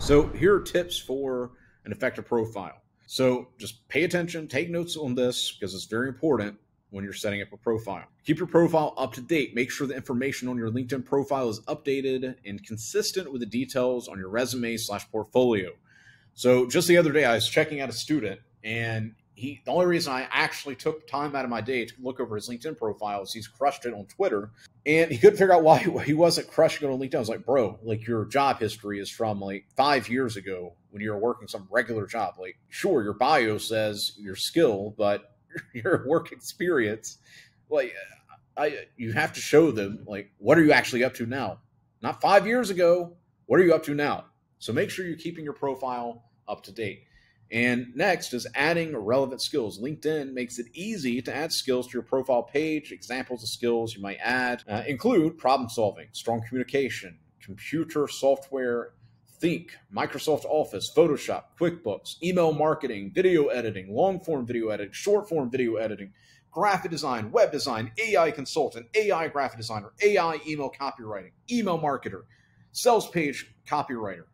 So here are tips for an effective profile. So just pay attention, take notes on this because it's very important when you're setting up a profile. Keep your profile up to date. Make sure the information on your LinkedIn profile is updated and consistent with the details on your resume/portfolio. So just the other day, I was checking out a student, and the only reason I actually took time out of my day to look over his LinkedIn profile is he's crushed it on Twitter, and he couldn't figure out why he wasn't crushing it on LinkedIn. I was like, bro, like your job history is from like 5 years ago when you were working some regular job. Like, sure, your bio says your skill, but your work experience, like, you have to show them, like, what are you actually up to now? Not 5 years ago. What are you up to now? So make sure you're keeping your profile up to date. And next is adding relevant skills. LinkedIn makes it easy to add skills to your profile page. Examples of skills you might add include problem solving, strong communication, computer software, Think, Microsoft Office, Photoshop, QuickBooks, email marketing, video editing, long-form video editing, short-form video editing, graphic design, web design, AI consultant, AI graphic designer, AI email copywriting, email marketer, sales page copywriter.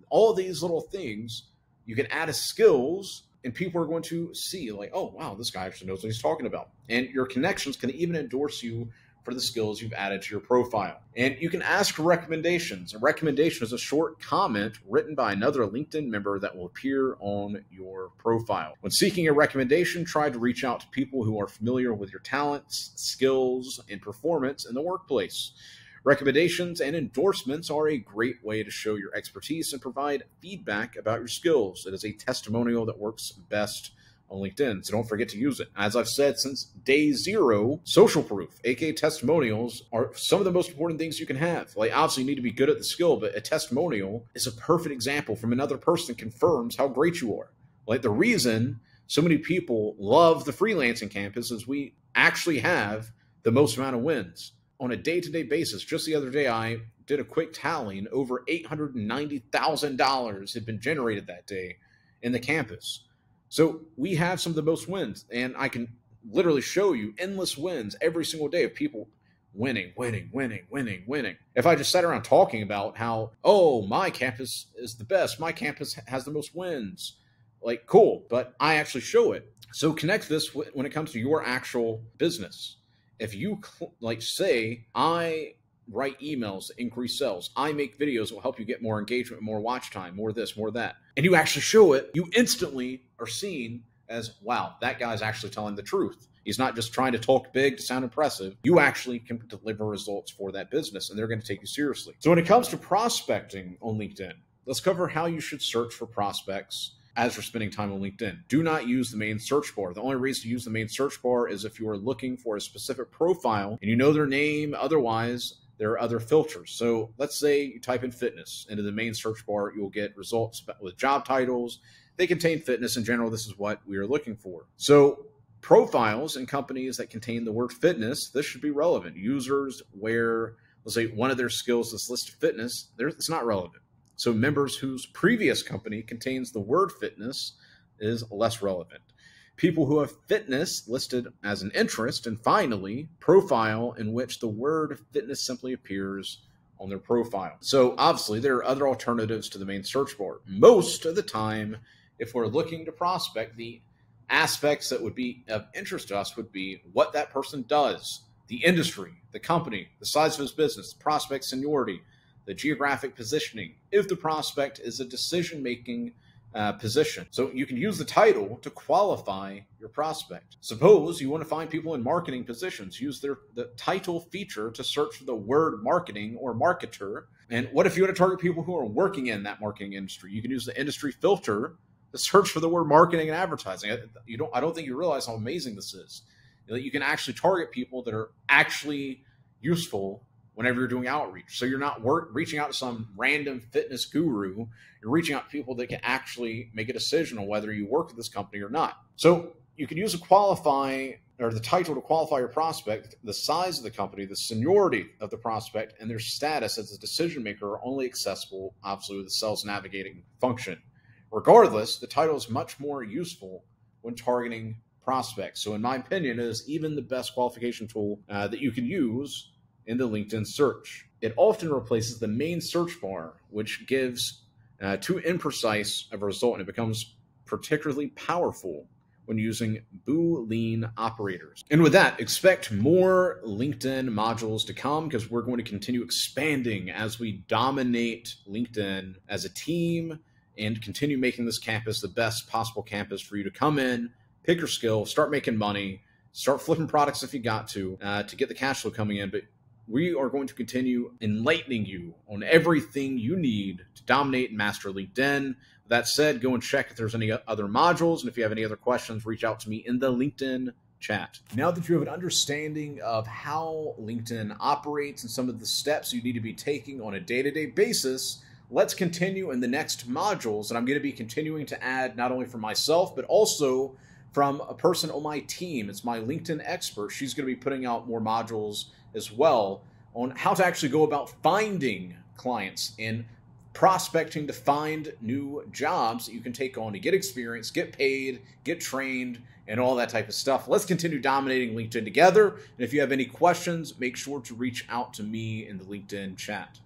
All of these little things you can add as skills, and people are going to see like, oh, wow, this guy actually knows what he's talking about. And your connections can even endorse you for the skills you've added to your profile. And you can ask for recommendations. A recommendation is a short comment written by another LinkedIn member that will appear on your profile. When seeking a recommendation, try to reach out to people who are familiar with your talents, skills, and performance in the workplace. Recommendations and endorsements are a great way to show your expertise and provide feedback about your skills. It is a testimonial that works best on LinkedIn, so don't forget to use it. As I've said since day zero, social proof, aka testimonials, are some of the most important things you can have. Like, obviously you need to be good at the skill, but a testimonial is a perfect example from another person that confirms how great you are. Like, the reason so many people love the freelancing campus is we actually have the most amount of wins. On a day-to-day basis, just the other day, I did a quick tally, and over $890,000 had been generated that day in the campus. So we have some of the most wins, and I can literally show you endless wins every single day of people winning. If I just sat around talking about how, oh, my campus is the best, my campus has the most wins, like, cool, but I actually show it. So connect this when it comes to your actual business. If you say, I write emails to increase sales, I make videos that will help you get more engagement, more watch time, more this, more that, and you actually show it, you instantly are seen as, wow, that guy's actually telling the truth. He's not just trying to talk big to sound impressive. You actually can deliver results for that business, and they're going to take you seriously. So when it comes to prospecting on LinkedIn, let's cover how you should search for prospects as you're spending time on LinkedIn. Do not use the main search bar. The only reason to use the main search bar is if you are looking for a specific profile and you know their name. Otherwise, there are other filters. So let's say you type in fitness into the main search bar, you'll get results with job titles. They contain fitness. In general, this is what we are looking for. So profiles in companies that contain the word fitness, this should be relevant. Users where, let's say, one of their skills is listed fitness, it's not relevant. So members whose previous company contains the word fitness is less relevant. People who have fitness listed as an interest, and finally, profile in which the word fitness simply appears on their profile. So obviously, there are other alternatives to the main search bar. Most of the time, if we're looking to prospect, the aspects that would be of interest to us would be what that person does, the industry, the company, the size of his business, the prospect seniority, the geographic positioning, if the prospect is a decision-making position. So you can use the title to qualify your prospect. Suppose you want to find people in marketing positions. Use the title feature to search for the word marketing or marketer. And what if you want to target people who are working in that marketing industry? You can use the industry filter to search for the word marketing and advertising. I don't think you realize how amazing this is. You can actually target people that are actually useful whenever you're doing outreach. So you're not reaching out to some random fitness guru. You're reaching out to people that can actually make a decision on whether you work with this company or not. So you can use the title to qualify your prospect. The size of the company, the seniority of the prospect, and their status as a decision maker are only accessible, obviously, with the sales navigating function. Regardless, the title is much more useful when targeting prospects. So in my opinion, it is even the best qualification tool that you can use in the LinkedIn search. It often replaces the main search bar, which gives too imprecise of a result, and it becomes particularly powerful when using Boolean operators. And with that, expect more LinkedIn modules to come, because we're going to continue expanding as we dominate LinkedIn as a team and continue making this campus the best possible campus for you to come in, pick your skill, start making money, start flipping products if you got to get the cash flow coming in. But we are going to continue enlightening you on everything you need to dominate and master LinkedIn. With that said, go and check if there's any other modules. And if you have any other questions, reach out to me in the LinkedIn chat. Now that you have an understanding of how LinkedIn operates and some of the steps you need to be taking on a day-to-day basis, let's continue in the next modules. And I'm going to be continuing to add not only for myself, but also from a person on my team. It's my LinkedIn expert. She's going to be putting out more modules as well on how to actually go about finding clients and prospecting to find new jobs that you can take on to get experience, get paid, get trained, and all that type of stuff. Let's continue dominating LinkedIn together. And if you have any questions, make sure to reach out to me in the LinkedIn chat.